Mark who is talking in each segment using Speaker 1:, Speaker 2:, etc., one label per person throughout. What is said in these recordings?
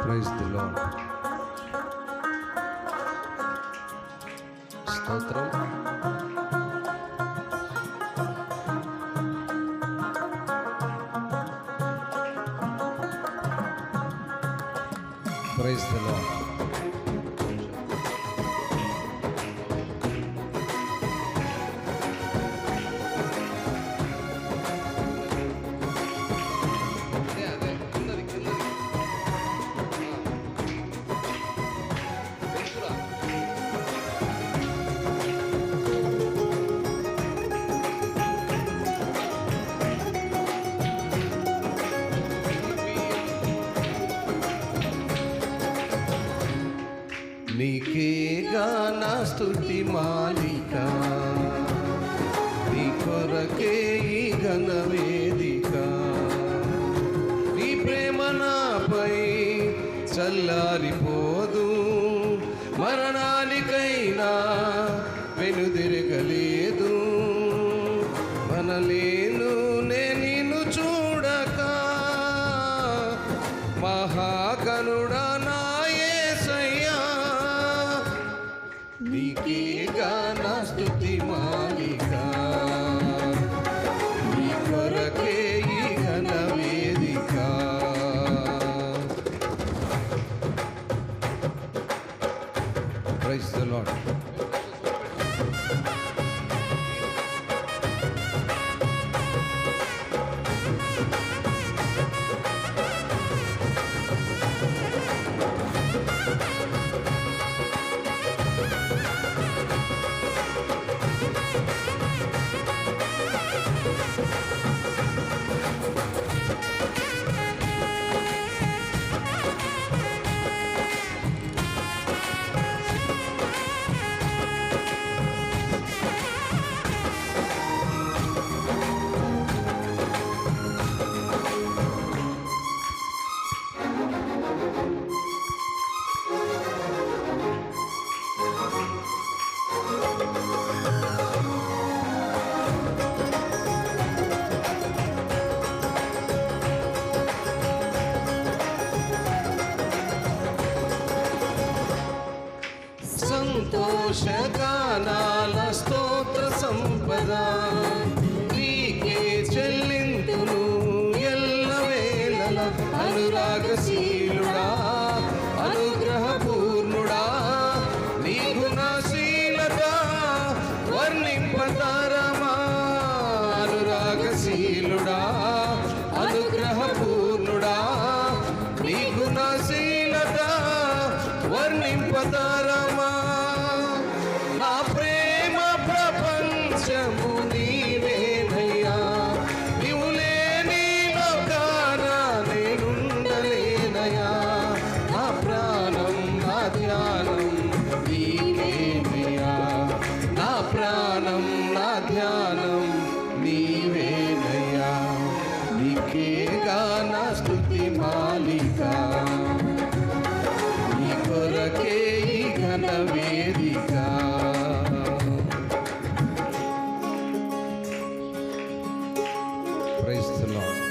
Speaker 1: Praise the Lord. స్తోత్రం. Praise the Lord. నీకేగా నా స్తుతి మాలిక, నీ కొరకే ఈ ఘన వేదిక. నీ ప్రేమ నాపై చల్లారిపోదు, మరణానికైనా వెనుదిరగలేదు. మనలేను నిన్ను చూడక, మహాగణుడా నా యేసయ్యా. నీకేగా నా స్తుతి మాలిక, నీ కొరకే ఈ ఘన వేదిక. Praise the lord. సంతోషగానాల స్తోత్ర సంపద నీకే చెల్లింతును ఎల్లవేళల. అనురాగశీలుడా, అనుగ్రహపూర్ణుడా, నీ గుణశీలత వర్ణింపతరమా. అనురాగశీలుడా, అనుగ్రహపూర్ణుడా, నీ గుణశీలత వర్ణింపతరమా. నా ప్రేమ ప్రపంచము నీవేనయ్యా, నీవు లేని లోకాన నేనుండలేనయ్యా. నా ప్రాణం నా ధ్యానం నీవేనయ్యా, నా ప్రాణం నా ధ్యానం నీవేనయ్యా. నీకేగా నా స్తుతి మాలిక, నీ కొరకే ఈ ఘన వేదిక. Praise the Lord.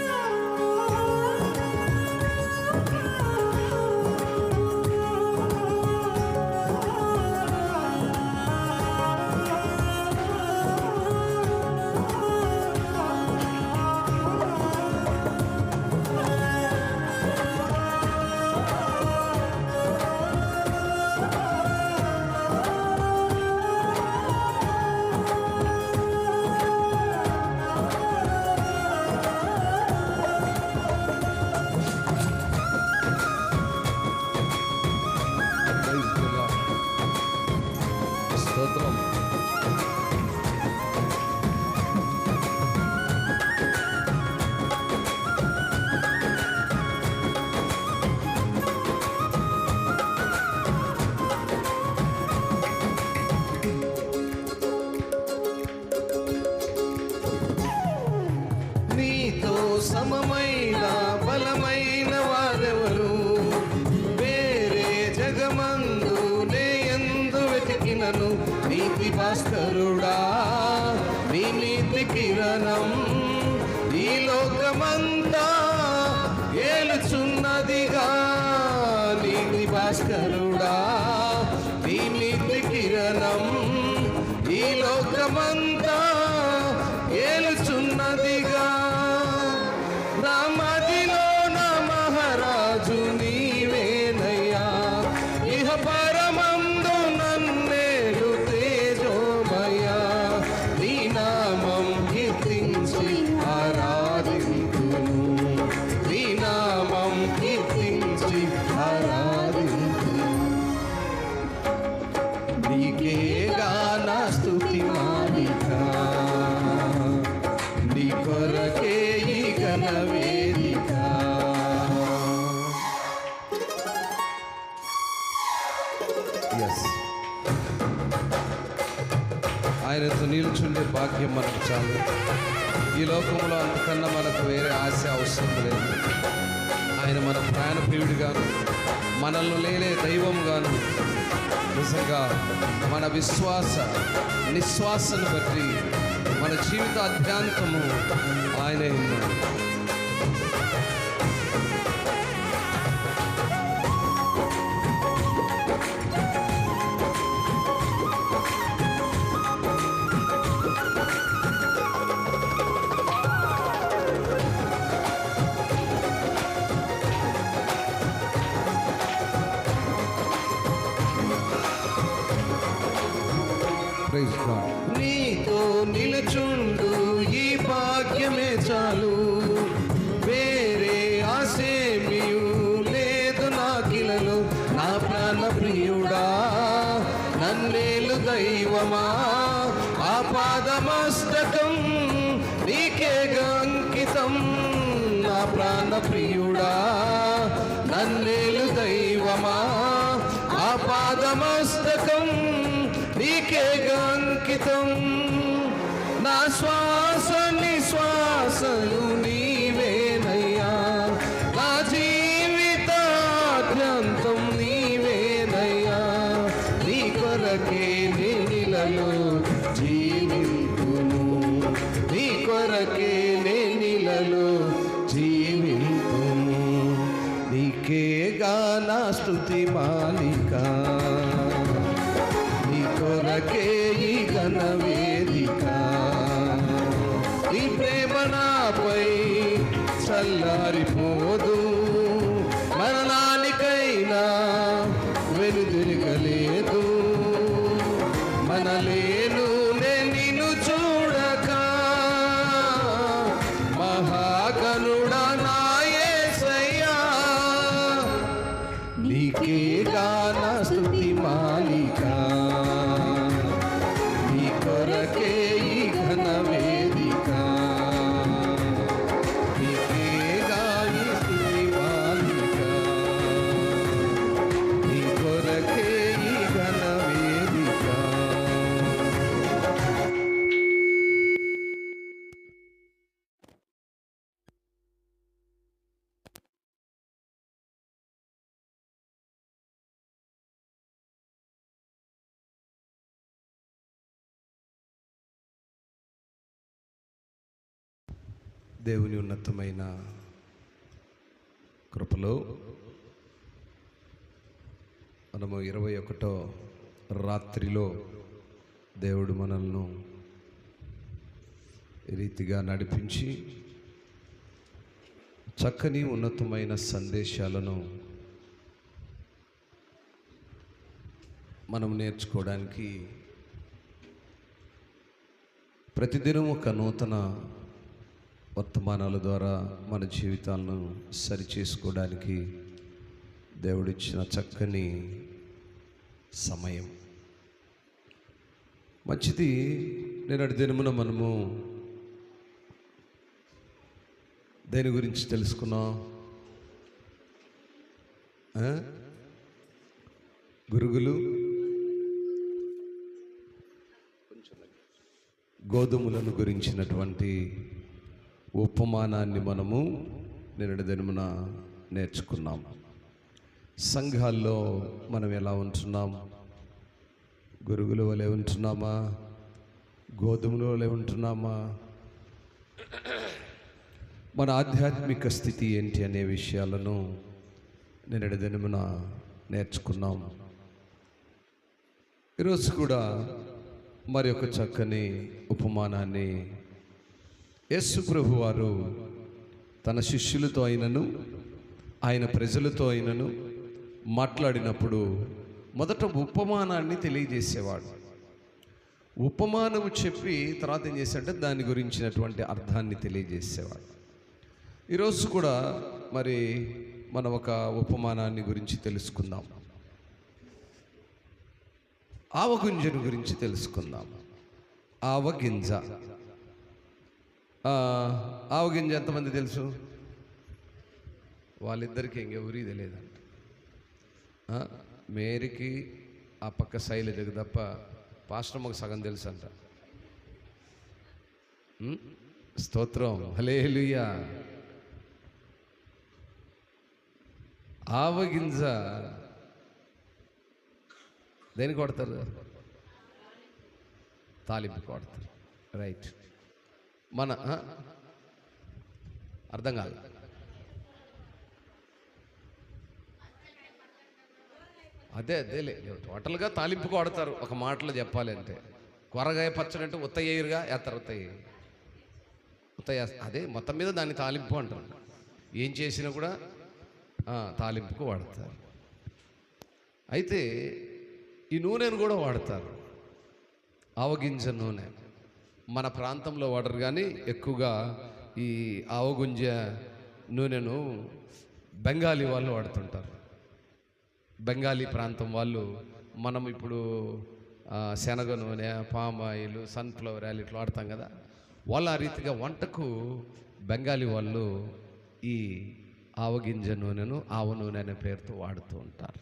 Speaker 1: స్తోత్రం. నీతో సమమైన బలమైన వారెవరు? వేరే జగమందు ఎందు వెతికినను నీతి భాస్కరుడా, నీ నీతి కిరణం ఈ లోకమంతా ఏలుచున్నదిగా. భాస్కరుడా, నీ నీతి కిరణం ఈ లోకమంతా ఏలుచున్నదిగా. నా మదిలో నా మహారాజు నీవేనయ్యా, ఇహ పరమందు నన్నేలు తేజోమయ్యా. నీ నామం కీర్తించి ఆరాధింతును, నీ నామం కీర్తించి ఆరాధింతును. నీకేగా నా స్తుతి మాలిక, నీ కొరకే ఈ ఘన వేదిక. ఆయనతో నిలుచుండే భాగ్యం మనకు చాలు. ఈ లోకంలో అంతకన్నా మనకు వేరే ఆశ అవసరం లేదు. ఆయన మన ప్రాణప్రియుడిగాను, మనల్ని లేలే దైవంగాను, నిజంగా మన విశ్వాస నిశ్వాసను బట్టి మన జీవిత అధ్యాంతము ఆయనే ఉన్నాడు. నీతో నిలుచుండు ఈ భాగ్యమే చాలు, వేరే ఆశేమియు లేదు నాకిలలో. నా ప్రాణ ప్రియుడా, నన్నేలు దైవమా, ఆపాదమస్తకం నీకేగా అంకితం. నా ప్రాణ ప్రియుడా, నన్నేలు దైవమా, ఆపాదమస్తకం నీకేగా అంకితం. నా శ్వాస నిశ్వాసలు నీవేనయ్యా, నా జీవితాద్యంతం నీవేనయ్యా. నీ కొరకే నేనిలలో జీవింతును, నీ కొరకే నేనిలలో జీవింతును. నీకేగా నా స్తుతి మాలిక, నీ కొరకే ఈ ఘన వేదిక. నీ ప్రేమ నాపై చల్లారిపోదు, మరణానికైనా వెనుదిరగలేదు. మనలేను నిన్ను చూడక, మహాగణుడా నా యేసయ్యా. నీకేగా నా స్తుతి మాలిక, నీ కొరకే ఈ ఘన వేదిక. నీకేగా ఈ స్తుతి మాలిక, నీ కొరకే ఈ ఘన వేదిక. దేవుని ఉన్నతమైన కృపలో మనము 21వ రాత్రిలో దేవుడు మనల్ని ఈ రీతిగా నడిపించి చక్కని ఉన్నతమైన సందేశాలను మనం నేర్చుకోవడానికి ప్రతిదినం ఒక నూతన వర్తమానాల ద్వారా మన జీవితాలను సరిచేసుకోవడానికి దేవుడిచ్చిన చక్కని సమయం. మంచిది. నేనటి దినమున మనము దేని గురించి తెలుసుకున్నాం? గురుగులు, గోధుమలను గురించినటువంటి ఉపమానాన్ని మనము నిన్నటి దినమున నేర్చుకున్నాం. సంఘాల్లో మనం ఎలా ఉంటున్నాం? గురుగుల వలె ఉంటున్నామా? గోధుమల వలె ఉంటున్నామా? మన ఆధ్యాత్మిక స్థితి ఏంటి అనే విషయాలను నిన్నటి దినమున నేర్చుకున్నాం. ఈరోజు కూడా మరి ఒక చక్కని ఉపమానాన్ని యేసు ప్రభు వారు తన శిష్యులతో అయినను ఆయన ప్రజలతో అయినను మాట్లాడినప్పుడు మొదట ఉపమానాన్ని తెలియజేసేవాడు. ఉపమానము చెప్పి తర్వాత ఏం చేశాడంటే దాని గురించినటువంటి అర్థాన్ని తెలియజేసేవాడు. ఈరోజు కూడా మరి మనం ఒక ఉపమానాన్ని గురించి తెలుసుకుందాం. ఆవగింజను గురించి తెలుసుకుందాం. ఆవగింజ. ఆవగింజ ఎంతమంది తెలుసు? వాళ్ళిద్దరికీ ఇంకెవరికి తెలియదంట. మేరీకి ఆ పక్క శైలజకు తప్ప పాస్టర్మకు సగం తెలుసు అంట. స్తోత్రం, హల్లెలూయా. ఆవగింజ దేనికి కొడతారు? తాలింపు కొడతారు. రైట్. మన అర్థం కాదు. అదేలే, టోటల్గా తాలింపు కొడతారు. ఒక మాటలో చెప్పాలి అంటే కూరగాయ పచ్చడి అంటే ఉత్తయ్యరుగా వేస్తారు. ఉత్తయ్య అదే మొత్తం మీద దాన్ని తాలింపు అంటారు. ఏం చేసినా కూడా తాలింపుకు వాడతారు. అయితే ఈ నూనెను కూడా వాడతారు. ఆవగింజ నూనె మన ప్రాంతంలో వాడరు, కానీ ఎక్కువగా ఈ ఆవగింజ నూనెను బెంగాలీ వాళ్ళు వాడుతుంటారు. బెంగాలీ ప్రాంతం వాళ్ళు, మనం ఇప్పుడు శనగ నూనె, పామ్ ఆయిల్, సన్ఫ్లవర్ ఆయిల్ ఇట్లా వాడతాం కదా, వాళ్ళు ఆ రీతిగా వంటకు బెంగాలీ వాళ్ళు ఈ ఆవగింజ నూనెను ఆవ నూనె అనే పేరుతో వాడుతూ ఉంటారు.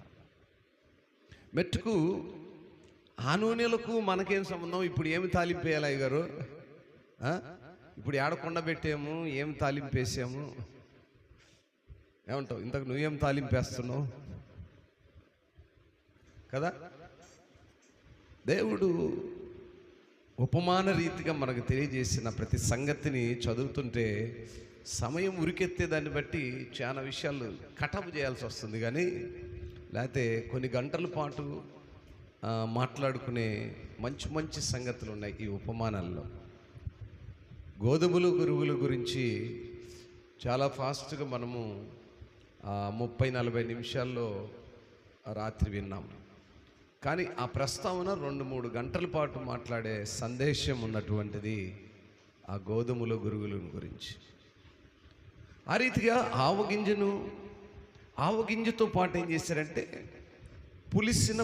Speaker 1: మెట్టుకు ఆ నూనెలకు మనకేం సంబంధం? ఇప్పుడు ఏమి తాలింపేయాలి అయ్యగారు? ఇప్పుడు ఏడకొండ పెట్టాము, ఏం తాలింపేసాము? ఏమంటావు? ఇంతకు నువ్వేం తాలింపేస్తున్నావు కదా? దేవుడు ఉపమాన రీతిగా మనకు తెలియజేసిన ప్రతి సంగతిని చదువుతుంటే సమయం ఉరికెత్తే దాన్ని బట్టి చాలా విషయాలు కటప్ చేయాల్సి వస్తుంది. కానీ లేకపోతే కొన్ని గంటల పాటు మాట్లాడుకునే మంచి మంచి సంగతులు ఉన్నాయి ఈ ఉపమానాల్లో. గోధుమలు గురుగుల గురించి చాలా ఫాస్ట్గా మనము 30-40 నిమిషాల్లో రాత్రి విన్నాము. కానీ ఆ ప్రస్తావన 2-3 గంటల పాటు మాట్లాడే సందేశం ఉన్నటువంటిది ఆ గోధుమల గురుగుల గురించి. ఆ రీతిగా ఆవగింజతో పాటు ఏం చేశారంటే పులిసిన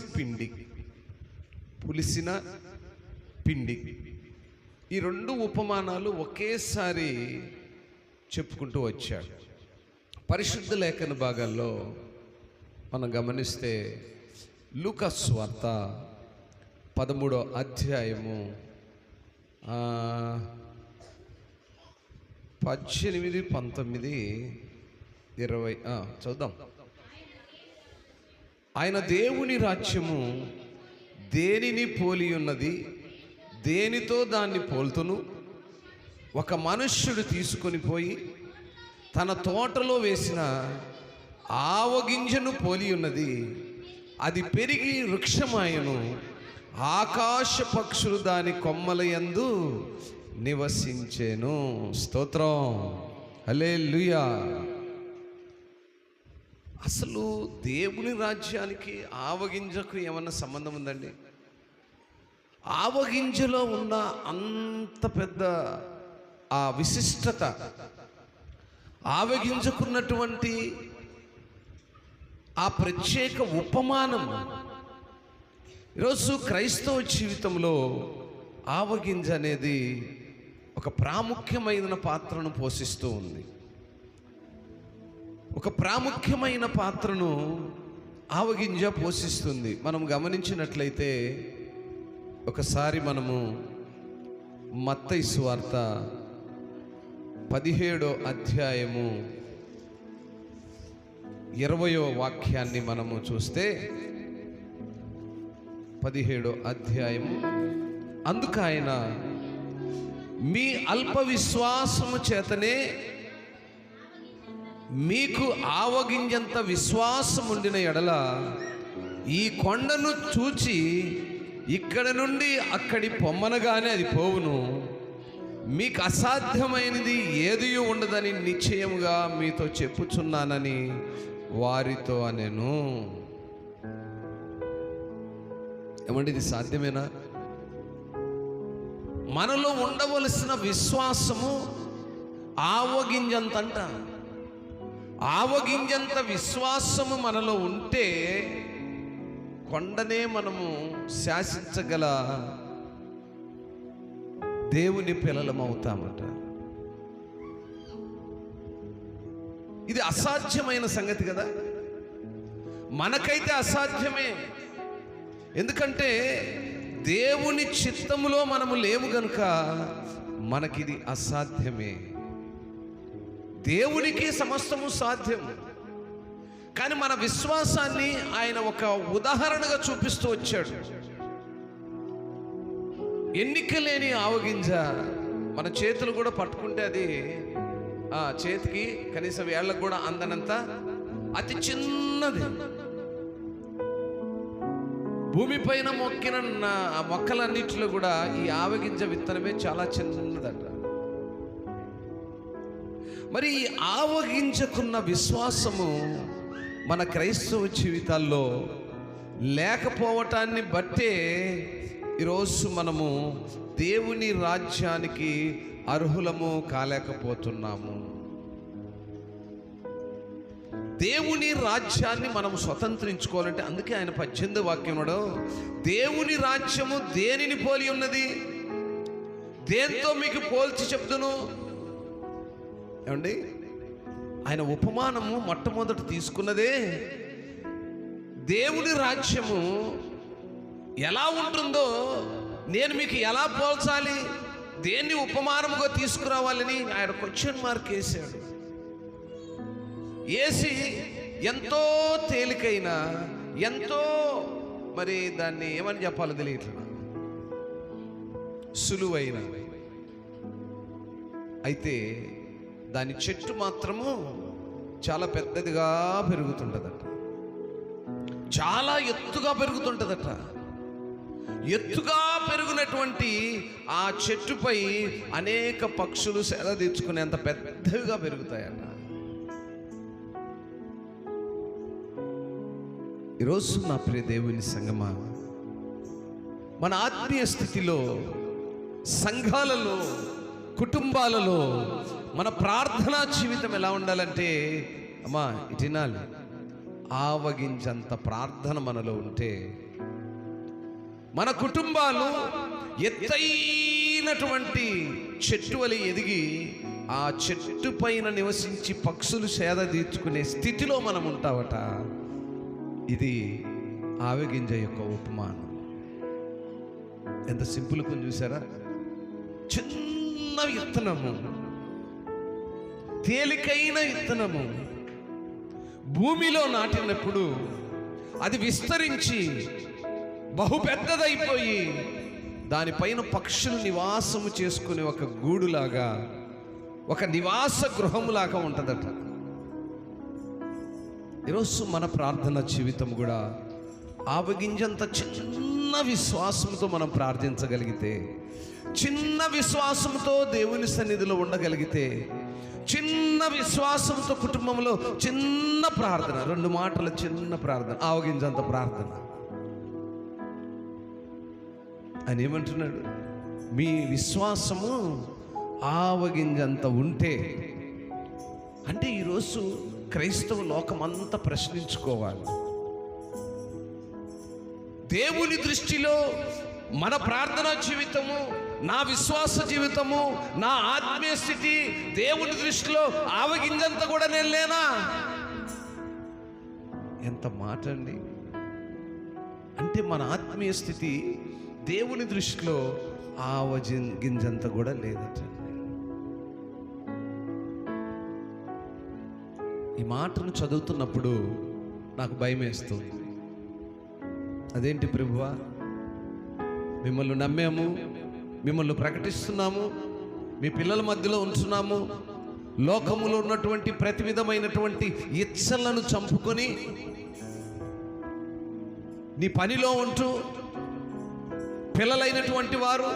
Speaker 1: పిండి, ఈ 2 ఉపమానాలు ఒకేసారి చెప్పుకుంటూ వచ్చాడు. పరిశుద్ధ లేఖన భాగాల్లో మనం గమనిస్తే లూకా సువార్త 13వ అధ్యాయము 18, 19, 20 చూద్దాం. ఆయన దేవుని రాజ్యము దేనిని పోలి ఉన్నది, దేనితో దాన్ని పోల్తును? ఒక మనుష్యుడు తీసుకొని పోయి తన తోటలో వేసిన ఆవగింజను పోలి ఉన్నది. అది పెరిగి వృక్షమాయను, ఆకాశ పక్షులు దాని కొమ్మల యందు నివసించెను. స్తోత్రం, హల్లెలూయా. అసలు దేవుని రాజ్యానికి ఆవగింజకు ఏమన్నా సంబంధం ఉందండి? ఆవగింజలో ఉన్న అంత పెద్ద ఆ విశిష్టత, ఆవగింజకున్నటువంటి ఆ ప్రత్యేక ఉపమానం ఈరోజు క్రైస్తవ జీవితంలో ఆవగింజ అనేది ఒక ప్రాముఖ్యమైన పాత్రను పోషిస్తూ ఉంది. ఒక ప్రాముఖ్యమైన పాత్రను ఆవగింజ పోషిస్తుంది. మనం గమనించినట్లయితే ఒకసారి మనము మత్తయి సువార్త 17వ అధ్యాయము 20వ వాక్యాన్ని మనము చూస్తే 17వ అధ్యాయము, అందుకు ఆయన మీ అల్ప విశ్వాసము చేతనే మీకు ఆవగింజంత విశ్వాసం ఉండిన ఎడల ఈ కొండను చూచి ఇక్కడ నుండి అక్కడి పొమ్మనగానే అది పోవును. మీకు అసాధ్యమైనది ఏది ఉండదని నిశ్చయముగా మీతో చెప్పుచున్నానని వారితో అనెను. ఏమంటే ఇది సాధ్యమేనా? మనలో ఉండవలసిన విశ్వాసము ఆవగింజంత అంట. ఆవగింజంత విశ్వాసము మనలో ఉంటే కొండనే మనము శాసించగల దేవుని పిల్లలమవుతామట. ఇది అసాధ్యమైన సంగతి కదా. మనకైతే అసాధ్యమే. ఎందుకంటే దేవుని చిత్తములో మనము లేము గనుక మనకిది అసాధ్యమే. దేవునికి సమస్తము సాధ్యం. కానీ మన విశ్వాసాన్ని ఆయన ఒక ఉదాహరణగా చూపిస్తూ వచ్చాడు. ఎన్నిక లేని ఆవగింజ మన చేతులు కూడా పట్టుకుంటే అది చేతికి కనీసం వేళ్ళకు కూడా అందనంత అతి చిన్నది. భూమిపైన మొక్కిన మొక్కలన్నిటిలో కూడా ఈ ఆవగింజ విత్తనమే చాలా చిన్నదట. మరి ఈ ఆవగింజకున్న విశ్వాసము మన క్రైస్తవ జీవితాల్లో లేకపోవటాన్ని బట్టే ఈరోజు మనము దేవుని రాజ్యానికి అర్హులము కాలేకపోతున్నాము. దేవుని రాజ్యాన్ని మనం స్వతంత్రించుకోవాలంటే అందుకే ఆయన 18వ వాక్యంలో దేవుని రాజ్యము దేనిని పోలి ఉన్నది, దేంతో మీకు పోల్చి చెప్తును. ఏమండి, ఆయన ఉపమానము మొట్టమొదట తీసుకున్నదే దేవుని రాజ్యము ఎలా ఉంటుందో నేను మీకు ఎలా పోల్చాలి, దేన్ని ఉపమానముగా తీసుకురావాలని ఆయన క్వశ్చన్ మార్క్ వేసాడు. వేసి ఎంతో తేలికైన, ఎంతో మరి దాన్ని ఏమని చెప్పాలో తెలియట్లేదు, సులువైన, అయితే దాని చెట్టు మాత్రము చాలా పెద్దదిగా పెరుగుతుంటుందట, చాలా ఎత్తుగా పెరుగుతుంటుందట. ఎత్తుగా పెరిగినటువంటి ఆ చెట్టుపై అనేక పక్షులు సేద తీర్చుకునేంత పెద్దగా పెరుగుతాయట. ఈరోజు నా ప్రియ దేవుని సంగమా, మన ఆత్మీయ స్థితిలో, సంఘాలలో, కుటుంబాలలో మన ప్రార్థనా జీవితం ఎలా ఉండాలంటే, అమ్మా ఇటు వినాలి, ఆవగించంత ప్రార్థన మనలో ఉంటే మన కుటుంబాలు ఎత్తైనటువంటి చెట్టు వలె ఎదిగి ఆ చెట్టు పైన నివసించి పక్షులు సేద తీర్చుకునే స్థితిలో మనం ఉంటావట. ఇది ఆవగింజ యొక్క ఉపమానం. ఎంత సింపుల్ కొని చూసారా? చిన్న విత్తనము, తేలికైన విత్తనము భూమిలో నాటినప్పుడు అది విస్తరించి బహు పెద్దదైపోయి దానిపైన పక్షులు నివాసము చేసుకునే ఒక గూడులాగా, ఒక నివాస గృహములాగా ఉంటుందట. ఈరోజు మన ప్రార్థన జీవితం కూడా ఆవగింజంత చిన్న విశ్వాసంతో మనం ప్రార్థించగలిగితే, చిన్న విశ్వాసంతో దేవుని సన్నిధిలో ఉండగలిగితే, చిన్న విశ్వాసంతో కుటుంబంలో చిన్న ప్రార్థన, 2 మాటల చిన్న ప్రార్థన, ఆవగింజంత ప్రార్థన. ఆయన ఏమంటున్నాడు? మీ విశ్వాసము ఆవగింజంత ఉంటే, అంటే ఈరోజు క్రైస్తవ లోకమంతా ప్రశ్నించుకోవాలి. దేవుని దృష్టిలో మన ప్రార్థనా జీవితము, నా విశ్వాస జీవితము, నా ఆత్మీయ స్థితి దేవుని దృష్టిలో ఆవగింజంత కూడా నేను లేనా? ఎంత మాట అండి! అంటే మన ఆత్మీయ స్థితి దేవుని దృష్టిలో ఆవగింజంత కూడా లేదట. ఈ మాటను చదువుతున్నప్పుడు నాకు భయం వేస్తుంది. అదేంటి ప్రభువా, మిమ్మల్ని నమ్మాము, మిమ్మల్ని ప్రకటిస్తున్నాము, మీ పిల్లల మధ్యలో ఉంటున్నాము, లోకములో ఉన్నటువంటి ప్రతి విధమైనటువంటి ఇచ్చలను చంపుకొని నీ పనిలో ఉంటూ పిల్లలైనటువంటి వారు,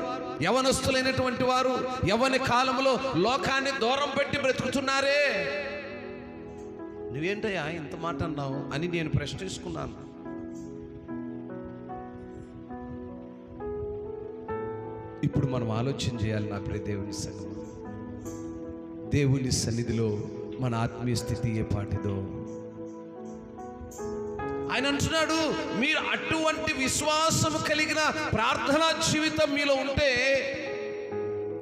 Speaker 1: యవనస్తులైనటువంటి వారు యవ్వన కాలంలో లోకాన్ని దూరం పెట్టి బ్రతుకుతున్నారే. నువ్వేంటయ్యా ఇంత మాట అన్నావు అని నేను ప్రశ్నిస్తున్నాను. ఇప్పుడు మనం ఆలోచన చేయాలి నా ప్రియ దేవుని సంగమం. దేవుని సన్నిధిలో మన ఆత్మీయ స్థితి ఏ పాటిదో ఆయన అంటున్నాడు. మీరు అటువంటి విశ్వాసము కలిగిన ప్రార్థనా జీవితం మీలో ఉంటే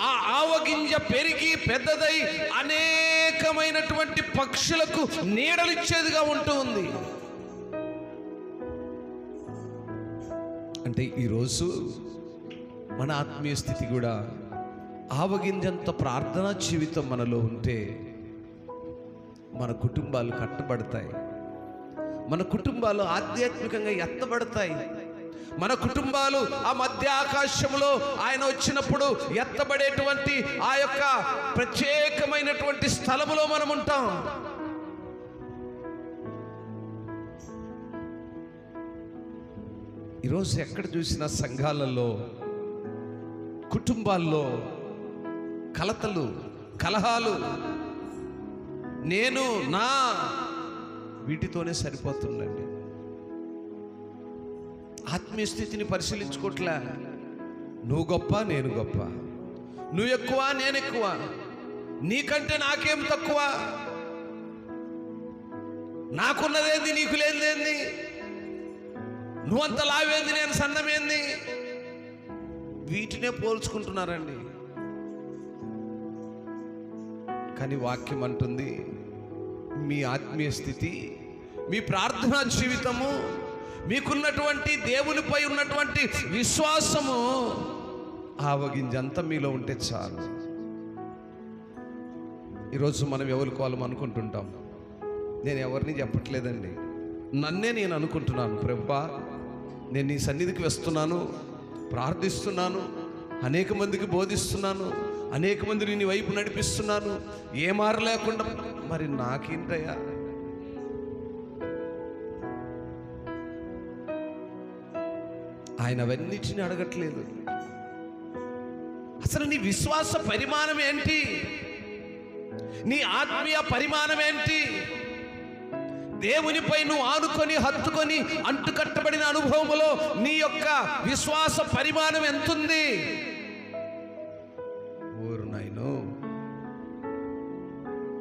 Speaker 1: ఆ ఆవగింజ పెరిగి పెద్దదై అనేకమైనటువంటి పక్షులకు నీడలిచ్చేదిగా ఉంటుంది. అంటే ఈరోజు మన ఆత్మీయ స్థితి కూడా ఆవగింజంత ప్రార్థనా జీవితం మనలో ఉంటే మన కుటుంబాలు కట్టబడతాయి, మన కుటుంబాలు ఆధ్యాత్మికంగా ఎత్తబడతాయి, మన కుటుంబాలు ఆ మధ్య ఆకాశంలో ఆయన వచ్చినప్పుడు ఎత్తబడేటువంటి ఆ యొక్క ప్రత్యేకమైనటువంటి స్థలములో మనం ఉంటాం. ఈరోజు ఎక్కడ చూసినా సంఘాలలో, కుటుంబాల్లో కలతలు, కలహాలు, నేను నా వీటితోనే సరిపోతుందండి. ఆత్మీయ స్థితిని పరిశీలించుకోవట్లే. నువ్వు గొప్ప, నేను గొప్ప, నువ్వు ఎక్కువ, నేను ఎక్కువ, నీకంటే నాకేం తక్కువ, నాకున్నదేంది నీకు లేనిదేంది, నువ్వంత లావేంది నేను సన్నమేంది, వీటినే పోల్చుకుంటున్నారండి. కానీ వాక్యం అంటుంది, మీ ఆత్మీయ స్థితి, మీ ప్రార్థనా జీవితము, మీకున్నటువంటి దేవునిపై ఉన్నటువంటి విశ్వాసము ఆవగింజంతా మీలో ఉంటే చాలు. ఈరోజు మనం ఎవరికి వాళ్ళం అనుకుంటుంటాం. నేను ఎవరిని చెప్పట్లేదండి, నన్నే నేను అనుకుంటున్నాను. ప్రభువా, నేను నీ సన్నిధికి వస్తున్నాను, ప్రార్థిస్తున్నాను, అనేక మందికి బోధిస్తున్నాను, అనేక మందిని నీ వైపు నడిపిస్తున్నాను, ఏ మారు లేకుండా. మరి నాకేంటయ్యా? ఆయన అవన్నిటిని అడగట్లేదు. అసలు నీ విశ్వాస పరిమాణం ఏంటి? నీ ఆత్మీయ పరిమాణం ఏంటి? దేవునిపై నువ్వు ఆనుకొని హత్తుకొని అంటుకట్టబడిన అనుభవములో నీ యొక్క విశ్వాస పరిమాణం ఎంతుంది? ఓరు నాయనో,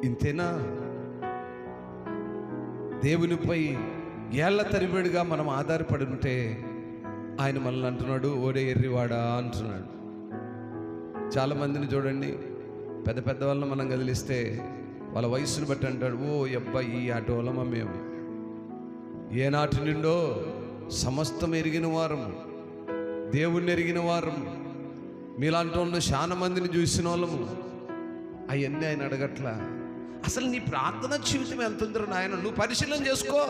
Speaker 1: ఇంతేనా? దేవునిపై ఏళ్ల తరిబడిగా మనం ఆధారపడి ఉంటే ఆయన మనల్ని అంటున్నాడు, ఓడే ఎర్రివాడా అంటున్నాడు. చాలామందిని చూడండి, పెద్ద పెద్ద వాళ్ళని మనం కదిలిస్తే వాళ్ళ వయసును బట్టి అంటాడు, ఓ అబ్బాయి ఈ ఆటోలమా మేము, ఏనాటి నిండో సమస్తం ఎరిగిన వారము, దేవుణ్ణి ఎరిగిన వారము, మీలాంటి వాళ్ళు చాలా మందిని చూసిన వాళ్ళము. అవన్నీ ఆయన అడగట్లా. అసలు నీ ప్రార్థన జీవితం ఎంత ఉందో నాయన నువ్వు పరిశీలన చేసుకో.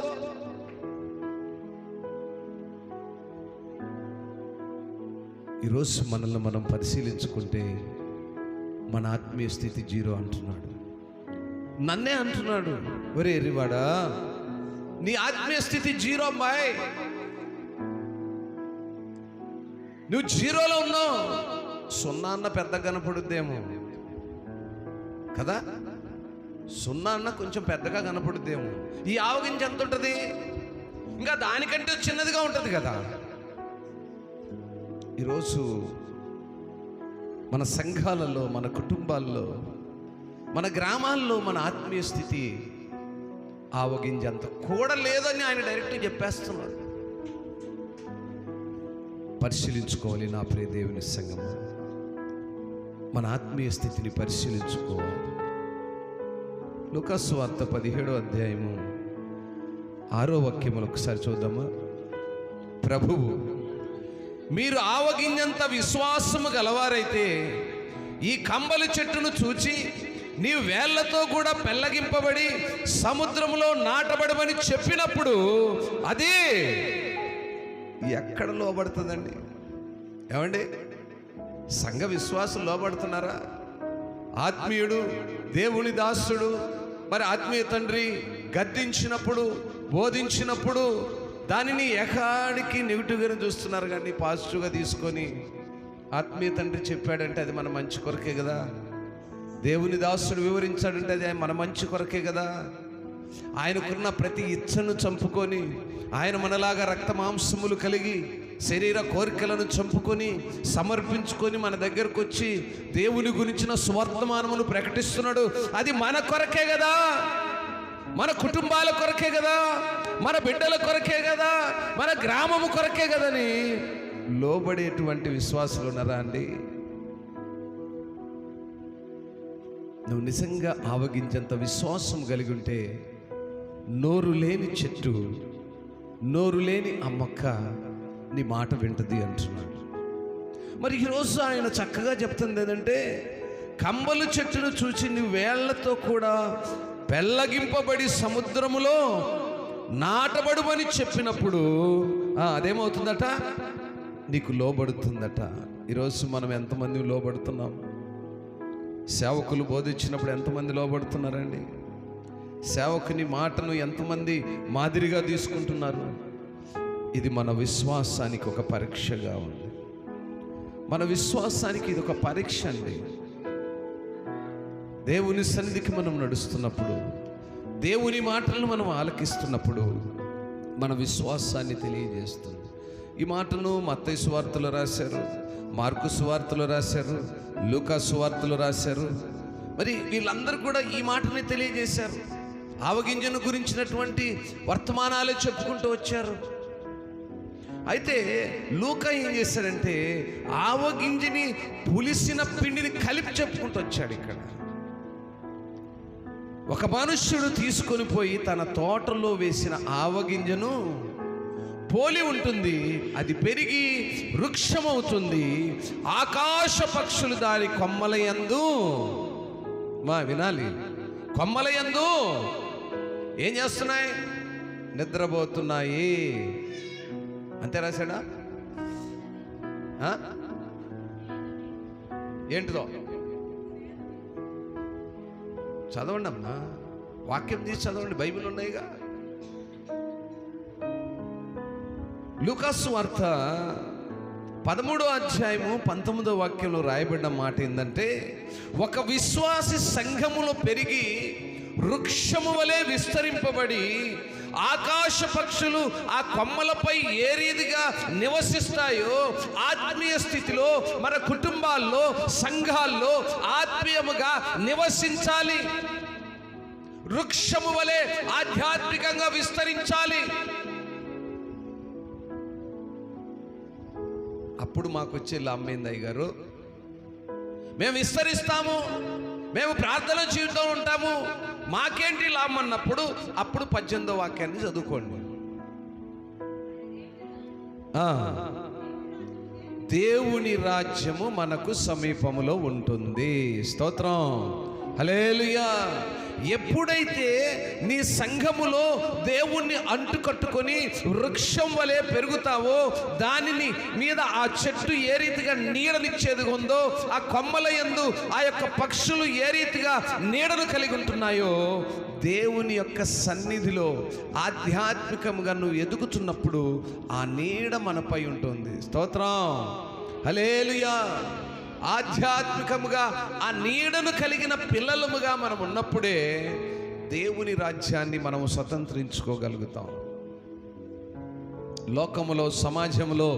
Speaker 1: ఈరోజు మనల్ని మనం పరిశీలించుకుంటే మన ఆత్మీయ స్థితి జీరో అంటున్నాడు. నన్నే అంటున్నాడు, ఒరే ఎర్రివాడా, నీ ఆత్మీయ స్థితి జీరో అమ్మాయి, నువ్వు జీరోలో ఉన్నావు. సున్నా అన్న పెద్ద కనపడుద్దేమో కదా, సున్నా అన్న కొంచెం పెద్దగా కనపడుద్దేమో. ఈ ఆవగింజ ఎంత ఉంటుంది? ఇంకా దానికంటే చిన్నదిగా ఉంటుంది కదా. ఈరోజు మన సంఘాలలో, మన కుటుంబాల్లో, మన గ్రామాల్లో మన ఆత్మీయ స్థితి ఆవగింజ అంత కూడా లేదని ఆయన డైరెక్ట్గా చెప్పేస్తున్నాడు. పరిశీలించుకోవాలి నా ప్రియ దేవుని సంగమా, మన ఆత్మీయ స్థితిని పరిశీలించుకోవాలి. లూకాసు వార్త 17వ అధ్యాయము 6వ వాక్యములు ఒకసారి చూద్దామా. ప్రభువు, మీరు ఆవగింజంత విశ్వాసము గలవారైతే ఈ కంబలి చెట్టును చూచి నీ వేళ్లతో కూడా పెళ్ళగింపబడి సముద్రంలో నాటబడమని చెప్పినప్పుడు అది ఎక్కడ లోబడుతుందండి? ఏమండి, సంఘ విశ్వాసం లోబడుతున్నారా? ఆత్మీయుడు, దేవుని దాసుడు, మరి ఆత్మీయ తండ్రి గద్దించినప్పుడు, బోధించినప్పుడు దానిని ఎకాడికి నెగిటివ్గానే చూస్తున్నారు, కానీ పాజిటివ్గా తీసుకొని ఆత్మీయ తండ్రి చెప్పాడంటే అది మన మంచి కొరకే కదా, దేవుని దాసుడు వివరించాడంటే అది మన మంచి కొరకే కదా. ఆయనకున్న ప్రతి ఇచ్చను చంపుకొని, ఆయన మనలాగా రక్త మాంసములు కలిగి శరీర కోరికలను చంపుకొని సమర్పించుకొని మన దగ్గరకు వచ్చి దేవుని గురించిన సువర్తమానమును ప్రకటిస్తున్నాడు. అది మన కొరకే కదా, మన కుటుంబాల కొరకే కదా, మన బిడ్డల కొరకే కదా, మన గ్రామము కొరకే కదని లోబడేటువంటి విశ్వాసులు ఉన్నారా అండి? నువ్వు నిజంగా ఆవగించేంత విశ్వాసం కలిగి ఉంటే నోరు లేని చెట్టు, నోరు లేని ఆ మొక్క నీ మాట వింటది అంటున్నాడు. మరి ఈరోజు ఆయన చక్కగా చెప్తుంది ఏంటంటే, కంబలు చెట్టును చూచి నీ వేళ్లతో కూడా పెళ్ళగింపబడి సముద్రములో నాటబడుమని చెప్పినప్పుడు అదేమవుతుందట, నీకు లోబడుతుందట. ఈరోజు మనం ఎంతమంది లోబడుతున్నాం? సేవకులు బోధించినప్పుడు ఎంతమంది లోబడుతున్నారండి? సేవకుని మాటను ఎంతమంది మాదిరిగా తీసుకుంటున్నారు? ఇది మన విశ్వాసానికి ఒక పరీక్షగా ఉంది. మన విశ్వాసానికి ఇది ఒక పరీక్ష అండి. దేవుని సన్నిధికి మనం నడుస్తున్నప్పుడు, దేవుని మాటలను మనం ఆలకిస్తున్నప్పుడు మన విశ్వాసాన్ని తెలియజేస్తుంది. ఈ మాటను మత్తయి సువార్తలో రాశారు, మార్కు సువార్తలో రాశారు, లూకా సువార్తలో రాశారు. మరి వీళ్ళందరూ కూడా ఈ మాటని తెలియజేశారు. ఆవగింజను గురించినటువంటి వర్తమానాలే చెప్పుకుంటూ వచ్చారు. అయితే లూకా ఏం చేశాడంటే ఆవగింజని పులిసిన పిండిని కలిపి చెప్పుకుంటూ వచ్చాడు. ఇక్కడ ఒక మనుష్యుడు తీసుకొని పోయి తన తోటలో వేసిన ఆవగింజను పోలి ఉంటుంది, అది పెరిగి వృక్షమవుతుంది, ఆకాశ పక్షులు దాని కొమ్మలయందు వినాలి, కొమ్మలయందు ఏం చేస్తున్నాయి? నిద్రపోతున్నాయి. అంతే రాశాడా? ఏంటిదో చదవండి అమ్మా, వాక్యం తీసి చదవండి, బైబిల్ ఉన్నాయిగా. లూకాసు వార్త 13వ అధ్యాయము 19వ వాక్యంలో రాయబడిన మాట ఏంటంటే, ఒక విశ్వాసి సంఘములో పెరిగి వృక్షము వలె విస్తరింపబడి ఆకాశ పక్షులు ఆ కొమ్మలపై ఏ రీతిగా నివసిస్తాయో ఆత్మీయ స్థితిలో మన కుటుంబాల్లో, సంఘాల్లో ఆత్మీయముగా నివసించాలి. వృక్షము వలె ఆధ్యాత్మికంగా విస్తరించాలి. అప్పుడు మాకు వచ్చే లామ్మేందయ్య గారు, మేము విస్తరిస్తాము, మేము ప్రార్థన జీవితంలో ఉంటాము, మాకేంటి లాభం అన్నప్పుడు అప్పుడు 18వ వాక్యాన్ని చదువుకోండి. దేవుని రాజ్యము మనకు సమీపములో ఉంటుంది. స్తోత్రం, హల్లెలూయా. ఎప్పుడైతే నీ సంఘములో దేవుణ్ణి అంటుకట్టుకొని వృక్షం వలె పెరుగుతావో, దానిని మీద ఆ చెట్టు ఏ రీతిగా నీడనిచ్చేది ఉందో, ఆ కొమ్మల యందు ఆ యొక్క పక్షులు ఏ రీతిగా నీడను కలిగి ఉంటున్నాయో, దేవుని యొక్క సన్నిధిలో ఆధ్యాత్మికంగా నువ్వు ఎదుగుతున్నప్పుడు ఆ నీడ మనపై ఉంటుంది. స్తోత్రం, హల్లెలూయా. ఆధ్యాత్మికముగా ఆ నీడను కలిగిన పిల్లలముగా మనం ఉన్నప్పుడే దేవుని రాజ్యాన్ని మనము స్వతంత్రించుకోగలుగుతాం. లోకములో, సమాజంలో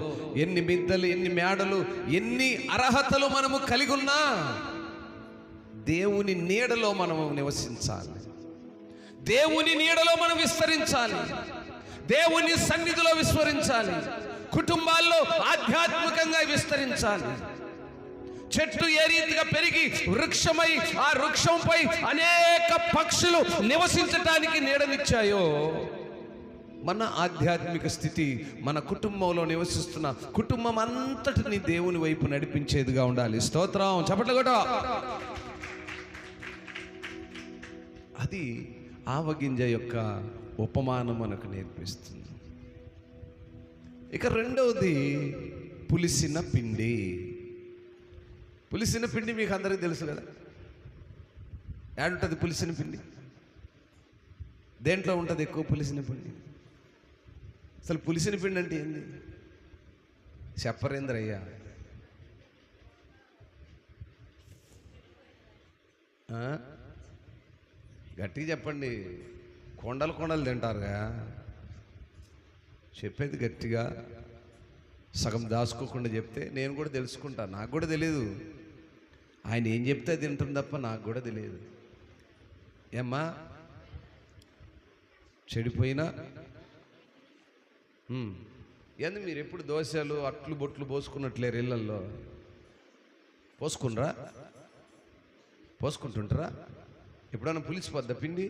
Speaker 1: ఎన్ని మిద్దలు, ఎన్ని మేడలు, ఎన్ని అర్హతలు మనము కలిగి ఉన్నా దేవుని నీడలో మనము నివసించాలి. దేవుని నీడలో మనం విస్తరించాలి. దేవుని సన్నిధిలో విస్తరించాలి. కుటుంబాల్లో ఆధ్యాత్మికంగా విస్తరించాలి. చెట్టు ఏ రీతిగా పెరిగి వృక్షమై ఆ వృక్షంపై అనేక పక్షులు నివసించటానికి నీడనిచ్చాయో, మన ఆధ్యాత్మిక స్థితి మన కుటుంబంలో నివసిస్తున్న కుటుంబం అంతటిని దేవుని వైపు నడిపించేదిగా ఉండాలి. స్తోత్రం, చప్పట్లు కొట్టు. అది ఆవగింజ యొక్క ఉపమానం మనకు నేర్పిస్తుంది. ఇక రెండవది పులిసిన పిండి. పులిసిన పిండి మీకు అందరికీ తెలుసు కదా. ఏడుంటుంది పులిసిన పిండి? దేంట్లో ఉంటుంది ఎక్కువ పులిసిన పిండి? అసలు పులిసిన పిండి అంటే ఏంది? చెప్పరేంద్రయ్యా. గట్టిగా చెప్పండి. కొండలు కొండలు తింటారుగా. చెప్పేది గట్టిగా సగం దాచుకోకుండా చెప్తే నేను కూడా తెలుసుకుంటా. నాకు కూడా తెలియదు. ఆయన ఏం చెప్తే తింటుంది తప్ప నాకు కూడా తెలియదు. ఏమ్మా చెడిపోయినా ఏంది మీరు ఎప్పుడు దోశలు అట్లు బొట్లు పోసుకున్నట్లేరు ఇళ్ళల్లో? పోసుకుంటారా? పోసుకుంటుంటారా? ఎప్పుడన్నా పులిసిపోద్దా పిండి?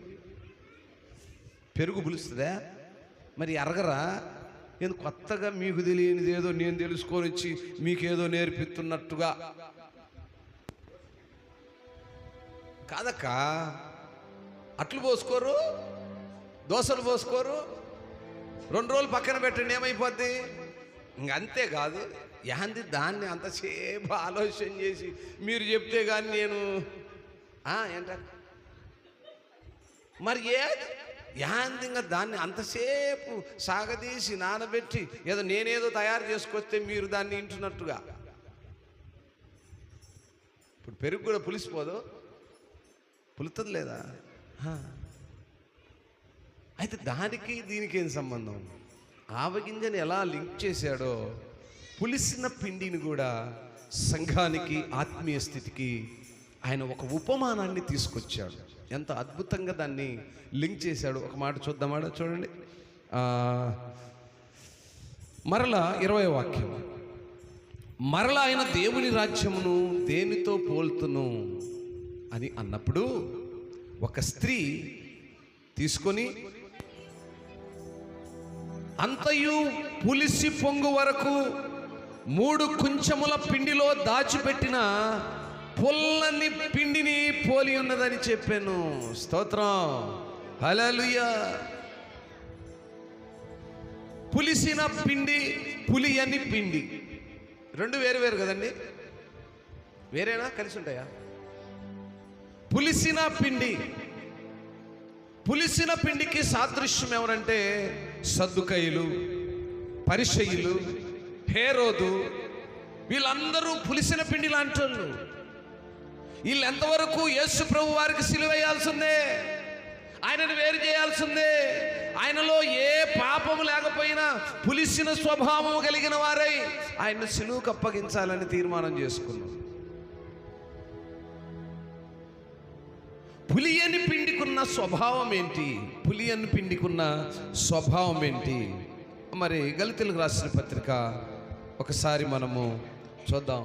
Speaker 1: పెరుగు పులుస్తుందా? మరి అరగరా? ఎందుకు కొత్తగా మీకు తెలియనిది ఏదో నేను తెలుసుకొని వచ్చి మీకేదో నేర్పిస్తున్నట్టుగా కాదక్క. అట్లు పోసుకోరు, దోశలు పోసుకోరు, 2 రోజులు పక్కన పెట్టండి, ఏమైపోద్ది? ఇంకంతేకాదు. యాంది దాన్ని అంతసేపు ఆలోచన చేసి మీరు చెప్తే కానీ నేను ఏంట మరి యాందిగా దాన్ని అంతసేపు సాగదీసి నానబెట్టి ఏదో నేనేదో తయారు చేసుకొస్తే మీరు దాన్ని ఇంటున్నట్టుగా. ఇప్పుడు పెరుగు కూడా పులిసిపోదు? పులుతుంది లేదా? అయితే దానికి దీనికి ఏం సంబంధం? ఆవగింజని ఎలా లింక్ చేశాడో పులిసిన పిండిని కూడా సంఘానికి, ఆత్మీయ స్థితికి ఆయన ఒక ఉపమానాన్ని తీసుకొచ్చాడు. ఎంత అద్భుతంగా దాన్ని లింక్ చేశాడు. ఒక మాట చూద్దామా? చూడండి. మరలా 20వ వాక్యం. మరలా ఆయన దేవుని రాజ్యమును దేనితో పోల్తును అని అన్నప్పుడు ఒక స్త్రీ తీసుకొని అంతయు పులిసి పొంగు వరకు 3 కుంచెముల పిండిలో దాచిపెట్టిన పుల్లని పిండిని పోలి ఉన్నదని చెప్పాను. స్తోత్రం, హల్లెలూయా. పులిసిన పిండి, పులియని పిండి 2 వేరు వేరు కదండి? వేరేనా? కలిసి ఉంటాయా? పులిసిన పిండి, పులిసిన పిండికి సాదృశ్యం ఎవరంటే సద్దుకయ్యులు, పరిసయ్యులు, హేరోదు. వీళ్ళందరూ పులిసిన పిండి లాంటి వాళ్ళు. వీళ్ళు ఎంతవరకు యేసు ప్రభు వారికి సిలువ వేయాల్సిందే, ఆయనను వేరు చేయాల్సిందే. ఆయనలో ఏ పాపము లేకపోయినా పులిసిన స్వభావం కలిగిన వారై ఆయన సిలువకు అప్పగించాలని తీర్మానం చేసుకున్నాం. పులియని పిండికున్న స్వభావం ఏంటి? పులియని పిండికున్న స్వభావం ఏంటి? మరి గళితీయులకు రాసిన పత్రిక ఒకసారి మనము చూద్దాం.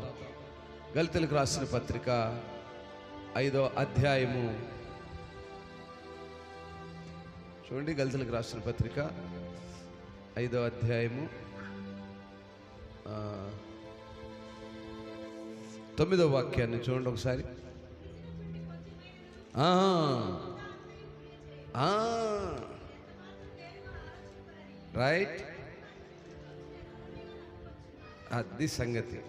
Speaker 1: గళితీయులకు రాసిన పత్రిక 5వ అధ్యాయము చూడండి. గళితీయులకు రాసిన పత్రిక 5వ అధ్యాయము 9వ వాక్యాన్ని చూడండి ఒకసారి. రైట్, అది సంగతి.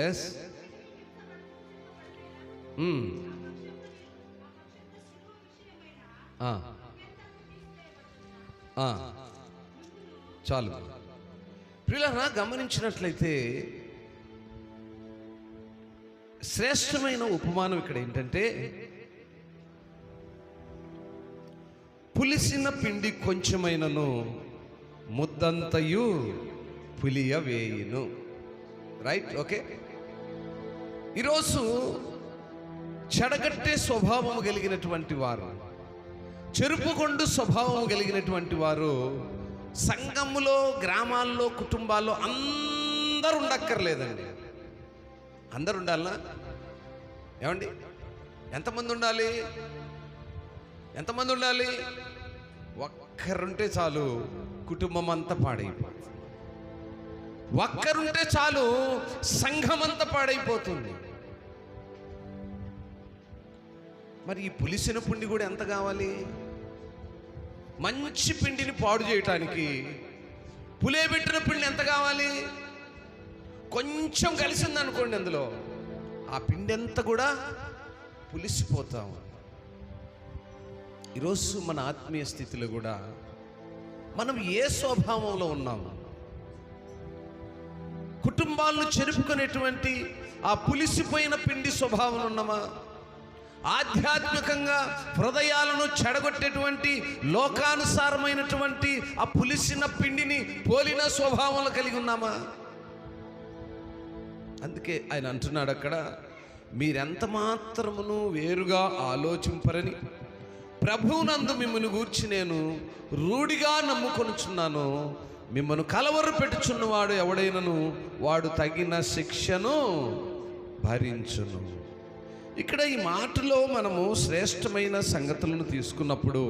Speaker 1: ఎస్, చాలు. ప్రియులారా, గమనించినట్లయితే శ్రేష్టమైన ఉపమానం ఇక్కడ ఏంటంటే పులిసిన పిండి కొంచెమైనను ముద్దంతయు పులియ వేయును. Right, okay. ఈరోజు చెడగట్టే స్వభావం కలిగినటువంటి వారు, చెరుపుకొండు స్వభావం కలిగినటువంటి వారు సంఘములో, గ్రామాల్లో, కుటుంబాల్లో అందరూ ఉండక్కర్లేదండి. అందరు ఉండాలనా? ఏమండి, ఎంతమంది ఉండాలి? ఎంతమంది ఉండాలి? ఒక్కరుంటే చాలు కుటుంబం అంతా పాడైపోతుంది. ఒక్కరుంటే చాలు సంఘం అంతా పాడైపోతుంది. మరి ఈ పులిసిన పిండి కూడా ఎంత కావాలి? మంచి పిండిని పాడు చేయటానికి పులియబెట్టిన పిండి ఎంత కావాలి? కొంచెం కలిసింది అనుకోండి, అందులో ఆ పిండి అంతా కూడా పులిసిపోతాం. ఈరోజు మన ఆత్మీయ స్థితిలో కూడా మనం ఏ స్వభావంలో ఉన్నాము? కుటుంబాలను చెరుపుకునేటువంటి ఆ పులిసిపోయిన పిండి స్వభావం ఉన్నామా? ఆధ్యాత్మికంగా హృదయాలను చెడగొట్టేటువంటి లోకానుసారమైనటువంటి ఆ పులిసిన పిండిని పోలిన స్వభావాలు కలిగి ఉన్నామా? అందుకే ఆయన అంటున్నాడు అక్కడ, మీరెంత మాత్రమును వేరుగా ఆలోచింపరని ప్రభువునందు మిమ్మల్ని గూర్చి నేను రూఢిగా నమ్ముకొనుచున్నాను. మిమ్మల్ని కలవరు పెట్టుచున్నవాడు ఎవడైనను వాడు తగిన శిక్షను భరించును. ఇక్కడ ఈ మాటలో మనము శ్రేష్టమైన సంగతులను తీసుకున్నప్పుడు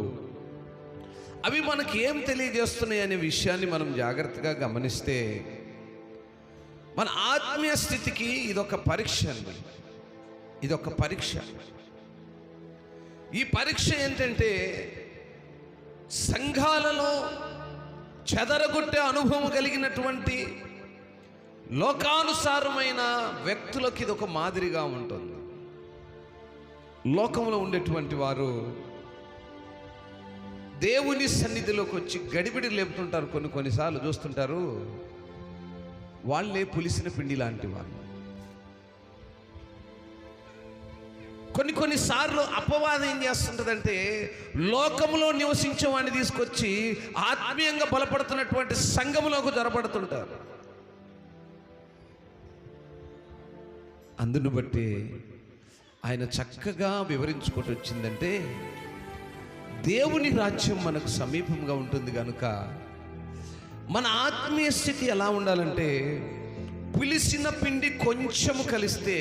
Speaker 1: అవి మనకి ఏం తెలియజేస్తున్నాయి అనే విషయాన్ని మనం జాగ్రత్తగా గమనిస్తే, మన ఆత్మీయ స్థితికి ఇదొక పరీక్ష అండి. ఇదొక పరీక్ష. ఈ పరీక్ష ఏంటంటే, సంఘాలలో చెదరగొట్టే అనుభవం కలిగినటువంటి లోకానుసారమైన వ్యక్తులకు ఇదొక మాదిరిగా ఉంటుంది. లోకంలో ఉండేటువంటి వారు దేవుని సన్నిధిలోకి వచ్చి గడిబిడి లేపుతుంటారు. కొన్నిసార్లు చూస్తుంటారు, వాళ్ళే పులిసిన పిండి లాంటి వాళ్ళు. కొన్నిసార్లు అపవాదం ఏం చేస్తుంటుందంటే, లోకంలో నివసించే వాడిని తీసుకొచ్చి ఆత్మీయంగా బలపడుతున్నటువంటి సంఘములోకి జొరబడుతుంటారు. అందును బట్టి ఆయన చక్కగా వివరించుకుంటూ వచ్చిందంటే, దేవుని రాజ్యం మనకు సమీపంగా ఉంటుంది కనుక మన ఆత్మీయ స్థితి ఎలా ఉండాలంటే, పులిసిన పిండి కొంచెము కలిస్తే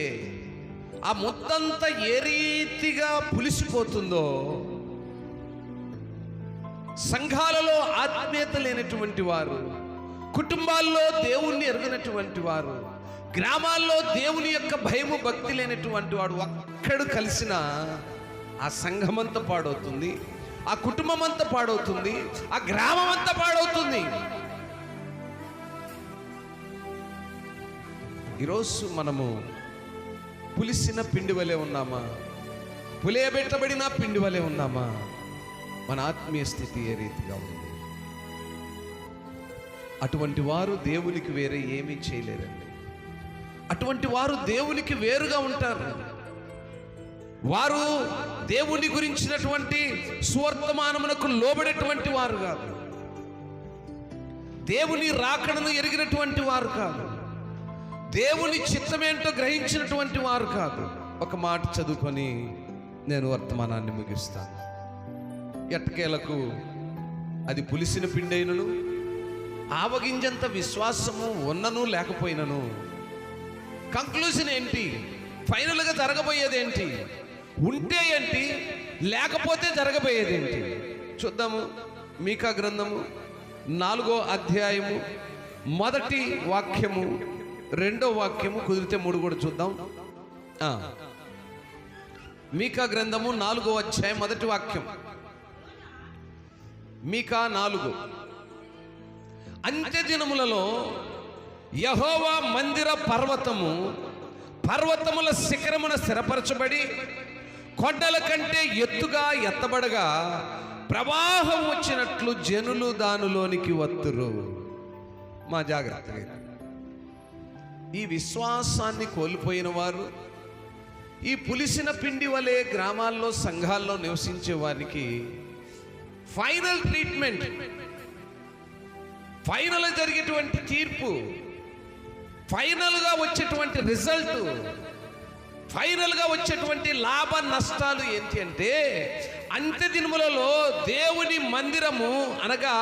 Speaker 1: ఆ మొత్తంతా ఏ రీతిగా పులిసిపోతుందో, సంఘాలలో ఆత్మీయత లేనటువంటి వారు, కుటుంబాల్లో దేవుణ్ణి ఎరగనటువంటి వారు, గ్రామాల్లో దేవుని యొక్క భయము భక్తి లేనటువంటి వాడు ఒక్కడు కలిసిన ఆ సంఘమంతా పాడవుతుంది, ఆ కుటుంబం అంతా పాడవుతుంది, ఆ గ్రామం అంతా పాడవుతుంది. ఈరోజు మనము పులిసిన పిండి వలె ఉన్నామా? పులియబెట్టబడిన పిండి వలె ఉన్నామా? మన ఆత్మీయ స్థితి ఏ రీతిగా ఉంది? అటువంటి వారు దేవునికి వేరే ఏమీ చేయలేరండి. అటువంటి వారు దేవునికి వేరుగా ఉంటారు. వారు దేవుని గురించినటువంటి సువర్తమానమునకు లోబడేటువంటి వారు కాదు. దేవుని రాకడను ఎరిగినటువంటి వారు కాదు. దేవుని చిత్తమేంటో గ్రహించినటువంటి వారు కాదు. ఒక మాట చదువుకొని నేను వర్తమానాన్ని ముగిస్తాను. ఎట్టకేలకు అది పులిసిన పిండైనను, ఆవగింజంత విశ్వాసము ఉన్నను లేకపోయినను, కంక్లూజన్ ఏంటి? ఫైనల్గా జరగబోయేది ఏంటి? ఉంటే ఏంటి, లేకపోతే జరగబోయేది ఏంటి? చూద్దాము. మీకా గ్రంథము 4వ అధ్యాయము 1వ వాక్యము 2వ వాక్యము, కుదిరితే 3 కూడా చూద్దాం. మీకా గ్రంథము 4వ అధ్యాయం 1వ వాక్యం. మీకా 4. అంత్య దినములలో యెహోవా మందిర పర్వతముల శిఖరమున స్థిరపరచబడి కొండల కంటే ఎత్తుగా ఎత్తబడగా ప్రవాహం వచ్చినట్లు జనులు దానిలోనికి వత్తురు. మా జాగ్రత్త. ఈ విశ్వాసాన్ని కోల్పోయిన వారు, ఈ పులిసిన పిండి వలె గ్రామాల్లో సంఘాల్లో నివసించే వారికి ఫైనల్ ట్రీట్మెంట్, ఫైనల్ జరిగేటువంటి తీర్పు, ఫైనల్గా వచ్చేటువంటి రిజల్ట్, ఫైనల్గా వచ్చేటువంటి లాభ నష్టాలు ఏంటి అంటే, అంత్య దినములలో దేవుని మందిరము అనగా